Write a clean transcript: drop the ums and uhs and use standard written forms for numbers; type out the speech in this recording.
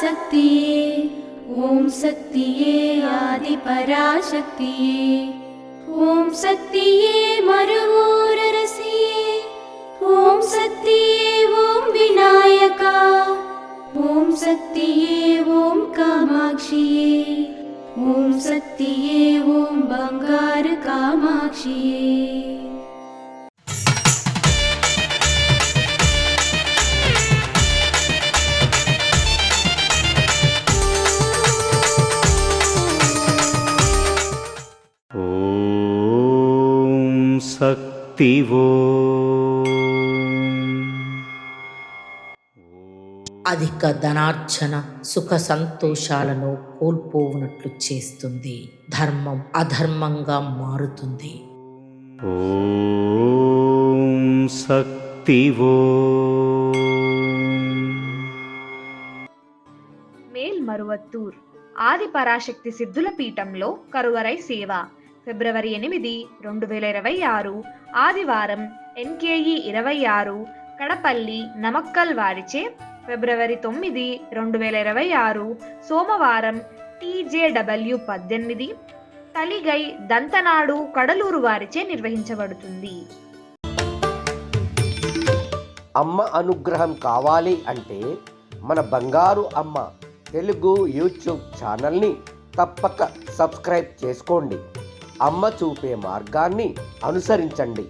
पराशक्तिये ॐ शक्तिये आदिपराशक्तिये ॐ शक्तिये मरुवोररसिये ॐ शक्तिये ॐ विनायका ॐ शक्तिये ॐ कामाक्षिये ॐ शक्तिये ॐ बंगार कामाक्षिये। శక్తివో అధిక ధనార్జన సుఖ సంతోషాలను కోల్పోవునట్లు చేస్తుంది. ధర్మం అధర్మంగా మారుతుంది. ఓం శక్తివో. మేల్మరువత్తూర్ ఆది పరాశక్తి సిద్ధుల పీఠంలో కరువరై సేవ ఫిబ్రవరి 8, 2026 ఆదివారం NKE 26 కడపల్లి నమక్కల్ వారిచే ఫిబ్రవరి 9, 2026 సోమవారం TJW 18 తలిగై దంతనాడు కడలూరు వారిచే నిర్వహించబడుతుంది. అమ్మ అనుగ్రహం కావాలి అంటే మన బంగారు అమ్మ తెలుగు యూట్యూబ్ ఛానల్ని తప్పక సబ్స్క్రైబ్ చేసుకోండి. అమ్మ చూపే మార్గాన్ని అనుసరించండి.